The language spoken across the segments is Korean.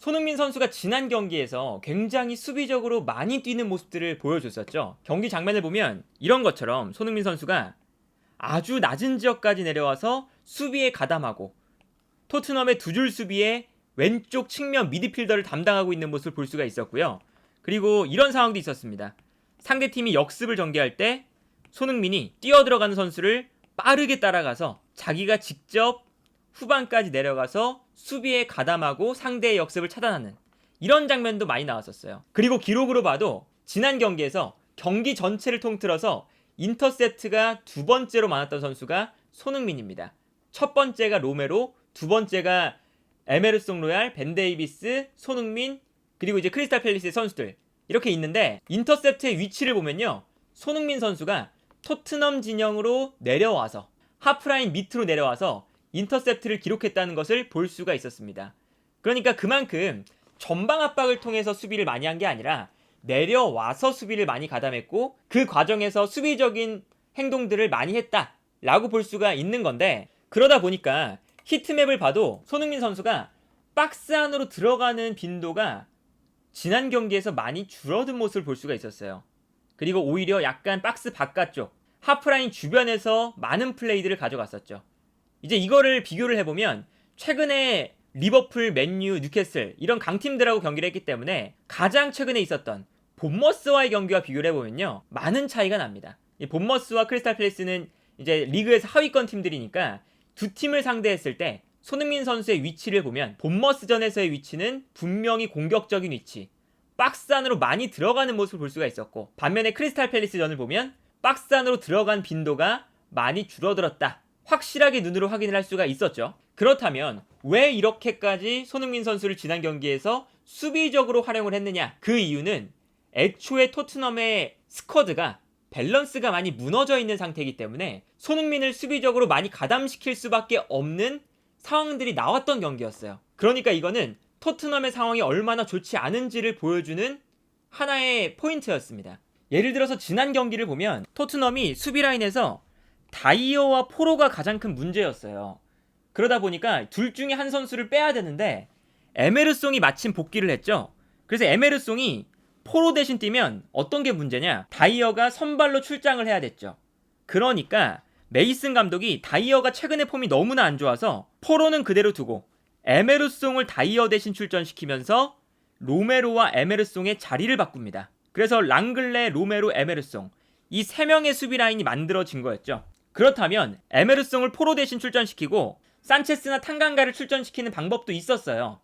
손흥민 선수가 지난 경기에서 굉장히 수비적으로 많이 뛰는 모습들을 보여줬었죠. 경기 장면을 보면 이런 것처럼 손흥민 선수가 아주 낮은 지역까지 내려와서 수비에 가담하고 토트넘의 두 줄 수비에 왼쪽 측면 미드필더를 담당하고 있는 모습을 볼 수가 있었고요. 그리고 이런 상황도 있었습니다. 상대팀이 역습을 전개할 때 손흥민이 뛰어들어가는 선수를 빠르게 따라가서 자기가 직접 후반까지 내려가서 수비에 가담하고 상대의 역습을 차단하는 이런 장면도 많이 나왔었어요. 그리고 기록으로 봐도 지난 경기에서 경기 전체를 통틀어서 인터셉트가 두 번째로 많았던 선수가 손흥민입니다. 첫 번째가 로메로, 두 번째가 에메르송 로얄, 벤 데이비스, 손흥민, 그리고 이제 크리스탈 팰리스의 선수들 이렇게 있는데, 인터셉트의 위치를 보면요, 손흥민 선수가 토트넘 진영으로 내려와서 하프라인 밑으로 내려와서 인터셉트를 기록했다는 것을 볼 수가 있었습니다. 그러니까 그만큼 전방 압박을 통해서 수비를 많이 한 게 아니라 내려와서 수비를 많이 가담했고 그 과정에서 수비적인 행동들을 많이 했다라고 볼 수가 있는 건데, 그러다 보니까 히트맵을 봐도 손흥민 선수가 박스 안으로 들어가는 빈도가 지난 경기에서 많이 줄어든 모습을 볼 수가 있었어요. 그리고 오히려 약간 박스 바깥쪽 하프라인 주변에서 많은 플레이들을 가져갔었죠. 이제 이거를 비교를 해보면 최근에 리버풀, 맨유, 뉴캐슬 이런 강팀들하고 경기를 했기 때문에 가장 최근에 있었던 본머스와의 경기와 비교를 해보면요, 많은 차이가 납니다. 이 본머스와 크리스탈 팰리스는 이제 리그에서 하위권 팀들이니까 두 팀을 상대했을 때 손흥민 선수의 위치를 보면 본머스전에서의 위치는 분명히 공격적인 위치, 박스 안으로 많이 들어가는 모습을 볼 수가 있었고, 반면에 크리스탈 팰리스전을 보면 박스 안으로 들어간 빈도가 많이 줄어들었다, 확실하게 눈으로 확인을 할 수가 있었죠. 그렇다면 왜 이렇게까지 손흥민 선수를 지난 경기에서 수비적으로 활용을 했느냐? 그 이유는 애초에 토트넘의 스쿼드가 밸런스가 많이 무너져 있는 상태이기 때문에 손흥민을 수비적으로 많이 가담시킬 수밖에 없는 상황들이 나왔던 경기였어요. 그러니까 이거는 토트넘의 상황이 얼마나 좋지 않은지를 보여주는 하나의 포인트였습니다. 예를 들어서 지난 경기를 보면 토트넘이 수비 라인에서 다이어와 포로가 가장 큰 문제였어요. 그러다 보니까 둘 중에 한 선수를 빼야 되는데 에메르송이 마침 복귀를 했죠. 그래서 에메르송이 포로 대신 뛰면 어떤 게 문제냐? 다이어가 선발로 출장을 해야 됐죠. 그러니까 메이슨 감독이 다이어가 최근에 폼이 너무나 안 좋아서 포로는 그대로 두고 에메르송을 다이어 대신 출전시키면서 로메로와 에메르송의 자리를 바꿉니다. 그래서 랑글레, 로메로, 에메르송 이 세 명의 수비 라인이 만들어진 거였죠. 그렇다면 에메르송을 포로 대신 출전시키고 산체스나 탄강가를 출전시키는 방법도 있었어요.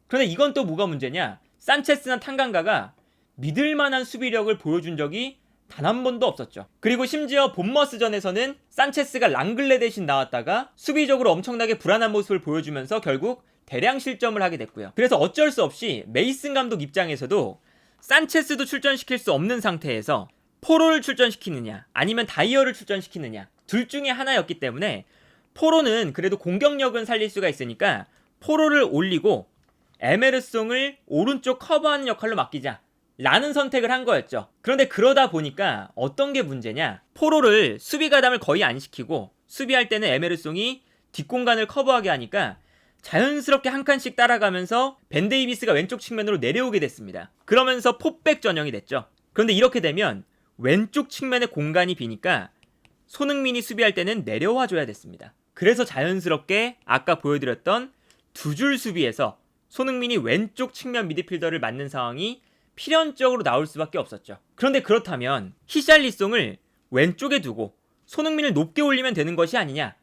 그런데 이건 또 뭐가 문제냐? 산체스나 탄강가가 믿을만한 수비력을 보여준 적이 단 한 번도 없었죠. 그리고 심지어 본머스전에서는 산체스가 랑글레 대신 나왔다가 수비적으로 엄청나게 불안한 모습을 보여주면서 결국 대량 실점을 하게 됐고요. 그래서 어쩔 수 없이 메이슨 감독 입장에서도 산체스도 출전시킬 수 없는 상태에서 포로를 출전시키느냐 아니면 다이어를 출전시키느냐 둘 중에 하나였기 때문에 포로는 그래도 공격력은 살릴 수가 있으니까 포로를 올리고 에메르송을 오른쪽 커버하는 역할로 맡기자 라는 선택을 한 거였죠. 그런데 그러다 보니까 어떤 게 문제냐, 포로를 수비 가담을 거의 안 시키고 수비할 때는 에메르송이 뒷공간을 커버하게 하니까 자연스럽게 한 칸씩 따라가면서 벤 데이비스가 왼쪽 측면으로 내려오게 됐습니다. 그러면서 포백 전형이 됐죠. 그런데 이렇게 되면 왼쪽 측면에 공간이 비니까 손흥민이 수비할 때는 내려와 줘야 됐습니다. 그래서 자연스럽게 아까 보여드렸던 두 줄 수비에서 손흥민이 왼쪽 측면 미드필더를 맞는 상황이 필연적으로 나올 수밖에 없었죠. 그런데 그렇다면 히샬리송을 왼쪽에 두고 손흥민을 높게 올리면 되는 것이 아니냐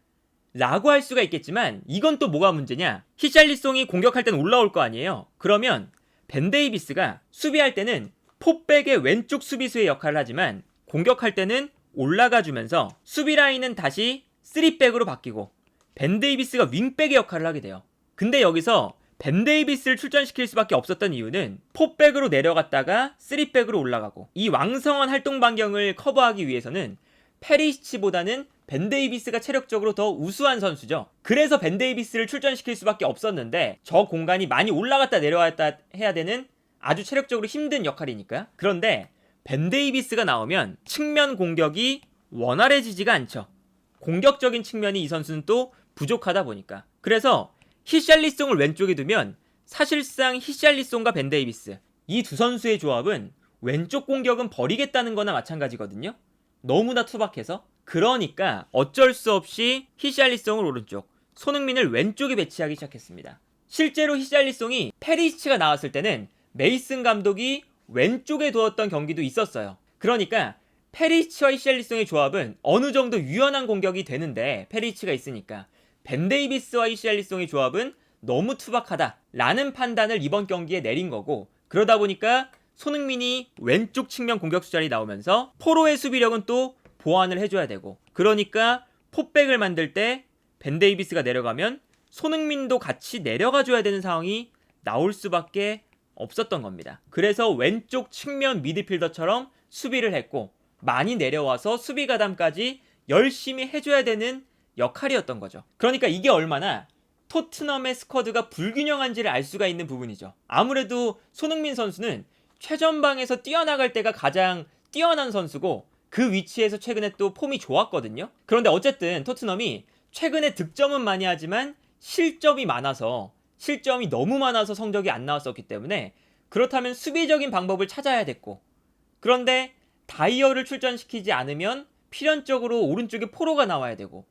라고 할 수가 있겠지만, 이건 또 뭐가 문제냐, 히샬리송이 공격할 때는 올라올 거 아니에요. 그러면 벤 데이비스가 수비할 때는 포백의 왼쪽 수비수의 역할을 하지만 공격할 때는 올라가 주면서 수비 라인은 다시 3백으로 바뀌고 벤 데이비스가 윙백의 역할을 하게 돼요. 근데 여기서 벤 데이비스를 출전시킬 수밖에 없었던 이유는 포백으로 내려갔다가 3백으로 올라가고, 이 왕성한 활동 반경을 커버하기 위해서는 페리시치보다는 벤 데이비스가 체력적으로 더 우수한 선수죠. 그래서 벤 데이비스를 출전시킬 수밖에 없었는데 저 공간이 많이 올라갔다 내려왔다 해야 되는 아주 체력적으로 힘든 역할이니까. 그런데 벤 데이비스가 나오면 측면 공격이 원활해지지가 않죠. 공격적인 측면이 이 선수는 또 부족하다 보니까. 그래서 히샬리송을 왼쪽에 두면 사실상 히샬리송과 벤 데이비스 이 두 선수의 조합은 왼쪽 공격은 버리겠다는 거나 마찬가지거든요. 너무나 투박해서. 그러니까 어쩔 수 없이 히샬리송을 오른쪽, 손흥민을 왼쪽에 배치하기 시작했습니다. 실제로 히샬리송이 페리시치가 나왔을 때는 메이슨 감독이 왼쪽에 두었던 경기도 있었어요. 그러니까 페리시치와 히샬리송의 조합은 어느 정도 유연한 공격이 되는데, 페리시치가 있으니까 벤 데이비스와 히샬리송의 조합은 너무 투박하다 라는 판단을 이번 경기에 내린 거고, 그러다 보니까 손흥민이 왼쪽 측면 공격수 자리 나오면서 포로의 수비력은 또 보완을 해줘야 되고, 그러니까 포백을 만들 때 벤 데이비스가 내려가면 손흥민도 같이 내려가줘야 되는 상황이 나올 수밖에 없었던 겁니다. 그래서 왼쪽 측면 미드필더처럼 수비를 했고, 많이 내려와서 수비 가담까지 열심히 해줘야 되는 역할이었던 거죠. 그러니까 이게 얼마나 토트넘의 스쿼드가 불균형한지를 알 수가 있는 부분이죠. 아무래도 손흥민 선수는 최전방에서 뛰어나갈 때가 가장 뛰어난 선수고, 그 위치에서 최근에 또 폼이 좋았거든요. 그런데 어쨌든 토트넘이 최근에 득점은 많이 하지만 실점이 너무 많아서 성적이 안 나왔었기 때문에, 그렇다면 수비적인 방법을 찾아야 됐고, 그런데 다이어를 출전시키지 않으면 필연적으로 오른쪽에 포로가 나와야 되고,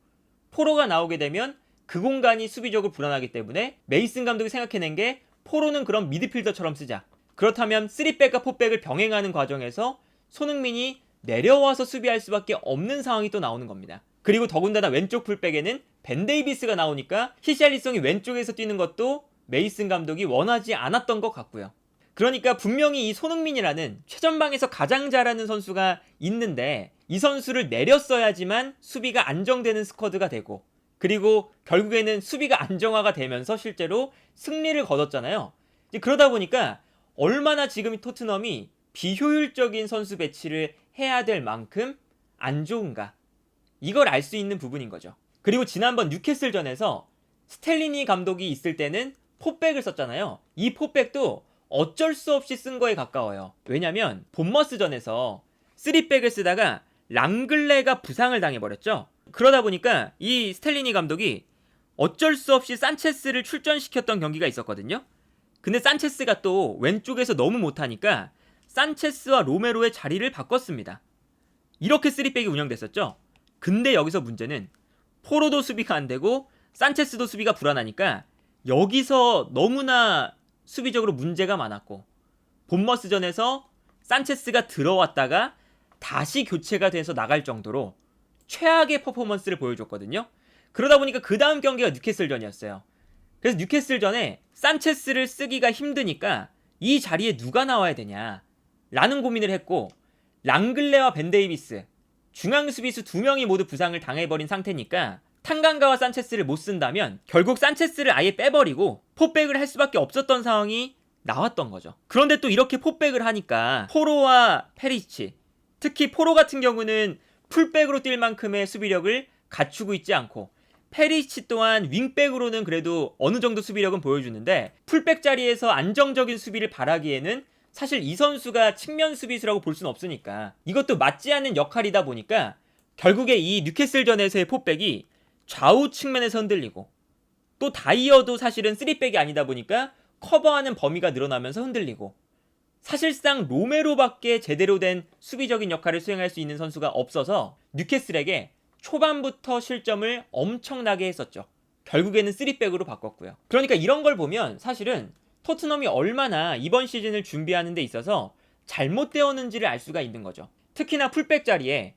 포로가 나오게 되면 그 공간이 수비적으로 불안하기 때문에 메이슨 감독이 생각해낸 게, 포로는 그럼 미드필더처럼 쓰자. 그렇다면 3백과 4백을 병행하는 과정에서 손흥민이 내려와서 수비할 수밖에 없는 상황이 또 나오는 겁니다. 그리고 더군다나 왼쪽 풀백에는 벤 데이비스가 나오니까 히샬리송이 왼쪽에서 뛰는 것도 메이슨 감독이 원하지 않았던 것 같고요. 그러니까 분명히 이 손흥민이라는 최전방에서 가장 잘하는 선수가 있는데, 이 선수를 내렸어야지만 수비가 안정되는 스쿼드가 되고, 그리고 결국에는 수비가 안정화가 되면서 실제로 승리를 거뒀잖아요. 이제 그러다 보니까 얼마나 지금 토트넘이 비효율적인 선수 배치를 해야 될 만큼 안 좋은가, 이걸 알 수 있는 부분인 거죠. 그리고 지난번 뉴캐슬전에서 스텔리니 감독이 있을 때는 포백을 썼잖아요. 이 포백도 어쩔 수 없이 쓴 거에 가까워요. 왜냐면 본머스전에서 3백을 쓰다가 랑글레가 부상을 당해버렸죠. 그러다 보니까 이 스텔리니 감독이 어쩔 수 없이 산체스를 출전시켰던 경기가 있었거든요. 근데 산체스가 또 왼쪽에서 너무 못하니까 산체스와 로메로의 자리를 바꿨습니다. 이렇게 3백이 운영됐었죠. 근데 여기서 문제는 포로도 수비가 안 되고 산체스도 수비가 불안하니까 여기서 너무나 수비적으로 문제가 많았고, 본머스전에서 산체스가 들어왔다가 다시 교체가 돼서 나갈 정도로 최악의 퍼포먼스를 보여줬거든요. 그러다 보니까 그 다음 경기가 뉴캐슬전이었어요. 그래서 뉴캐슬전에 산체스를 쓰기가 힘드니까 이 자리에 누가 나와야 되냐 라는 고민을 했고, 랑글레와 벤 데이비스 중앙 수비수 2명이 모두 부상을 당해버린 상태니까 탄강가와 산체스를 못 쓴다면 결국 산체스를 아예 빼버리고 포백을 할 수밖에 없었던 상황이 나왔던 거죠. 그런데 또 이렇게 포백을 하니까 포로와 페리시치, 특히 포로 같은 경우는 풀백으로 뛸 만큼의 수비력을 갖추고 있지 않고, 페리시치 또한 윙백으로는 그래도 어느 정도 수비력은 보여주는데, 풀백 자리에서 안정적인 수비를 바라기에는 사실 이 선수가 측면 수비수라고 볼 수는 없으니까 이것도 맞지 않는 역할이다 보니까 결국에 이 뉴캐슬전에서의 포백이 좌우 측면에서 흔들리고, 또 다이어도 사실은 3백이 아니다 보니까 커버하는 범위가 늘어나면서 흔들리고, 사실상 로메로밖에 제대로 된 수비적인 역할을 수행할 수 있는 선수가 없어서 뉴캐슬에게 초반부터 실점을 엄청나게 했었죠. 결국에는 3백으로 바꿨고요. 그러니까 이런 걸 보면 사실은 토트넘이 얼마나 이번 시즌을 준비하는 데 있어서 잘못되었는지를 알 수가 있는 거죠. 특히나 풀백 자리에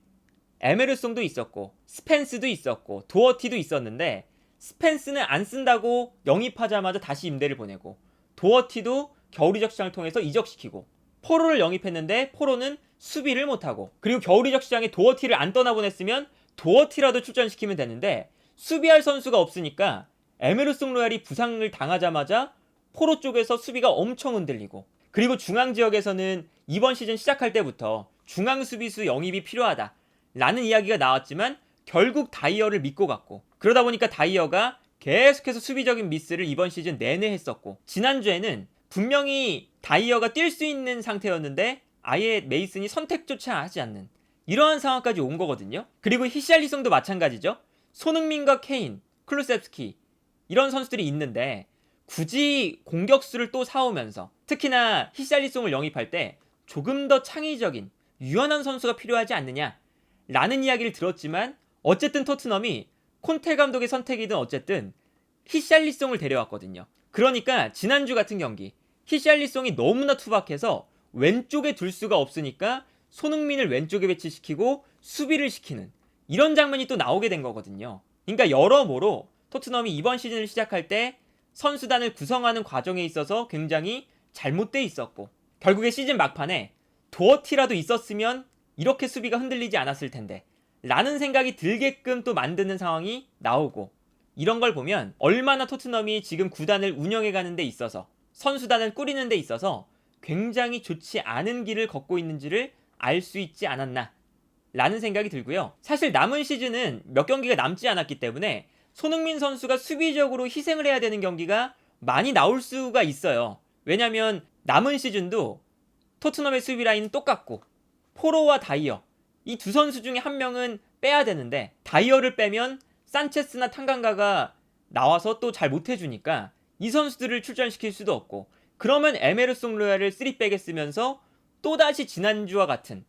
에메르송도 있었고 스펜스도 있었고 도어티도 있었는데, 스펜스는 안 쓴다고 영입하자마자 다시 임대를 보내고, 도어티도 겨울 이적 시장을 통해서 이적시키고, 포로를 영입했는데 포로는 수비를 못하고, 그리고 겨울 이적 시장에 도어티를 안 떠나보냈으면 도어티라도 출전시키면 되는데 수비할 선수가 없으니까 에메르송 로얄이 부상을 당하자마자 포로 쪽에서 수비가 엄청 흔들리고, 그리고 중앙 지역에서는 이번 시즌 시작할 때부터 중앙 수비수 영입이 필요하다 라는 이야기가 나왔지만 결국 다이어를 믿고 갔고, 그러다 보니까 다이어가 계속해서 수비적인 미스를 이번 시즌 내내 했었고, 지난주에는 분명히 다이어가 뛸 수 있는 상태였는데 아예 메이슨이 선택조차 하지 않는 이러한 상황까지 온 거거든요. 그리고 히샬리송도 마찬가지죠. 손흥민과 케인, 클루셉스키 이런 선수들이 있는데 굳이 공격수를 또 사오면서 특히나 히샬리송을 영입할 때 조금 더 창의적인 유연한 선수가 필요하지 않느냐 라는 이야기를 들었지만 어쨌든 토트넘이 콘테 감독의 선택이든 어쨌든 히샬리송을 데려왔거든요. 그러니까 지난주 같은 경기 히샬리송이 너무나 투박해서 왼쪽에 둘 수가 없으니까 손흥민을 왼쪽에 배치시키고 수비를 시키는 이런 장면이 또 나오게 된 거거든요. 그러니까 여러모로 토트넘이 이번 시즌을 시작할 때 선수단을 구성하는 과정에 있어서 굉장히 잘못돼 있었고 결국에 시즌 막판에 도어티라도 있었으면 이렇게 수비가 흔들리지 않았을 텐데 라는 생각이 들게끔 또 만드는 상황이 나오고 이런 걸 보면 얼마나 토트넘이 지금 구단을 운영해가는 데 있어서 선수단을 꾸리는 데 있어서 굉장히 좋지 않은 길을 걷고 있는지를 알 수 있지 않았나 라는 생각이 들고요. 사실 남은 시즌은 몇 경기가 남지 않았기 때문에 손흥민 선수가 수비적으로 희생을 해야 되는 경기가 많이 나올 수가 있어요. 왜냐면 남은 시즌도 토트넘의 수비 라인은 똑같고 포로와 다이어 이 두 선수 중에 한 명은 빼야 되는데 다이어를 빼면 산체스나 탄강가가 나와서 또 잘 못해주니까 이 선수들을 출전시킬 수도 없고 그러면 에메르송 로얄을 3백에 쓰면서 또다시 지난주와 같은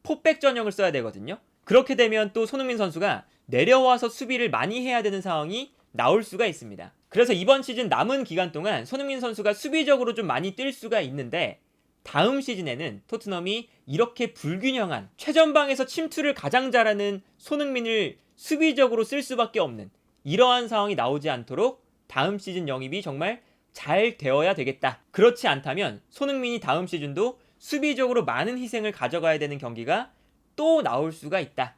포백 전형을 써야 되거든요. 그렇게 되면 또 손흥민 선수가 내려와서 수비를 많이 해야 되는 상황이 나올 수가 있습니다. 그래서 이번 시즌 남은 기간 동안 손흥민 선수가 수비적으로 좀 많이 뛸 수가 있는데 다음 시즌에는 토트넘이 이렇게 불균형한 최전방에서 침투를 가장 잘하는 손흥민을 수비적으로 쓸 수밖에 없는 이러한 상황이 나오지 않도록 다음 시즌 영입이 정말 잘 되어야 되겠다. 그렇지 않다면 손흥민이 다음 시즌도 수비적으로 많은 희생을 가져가야 되는 경기가 또 나올 수가 있다.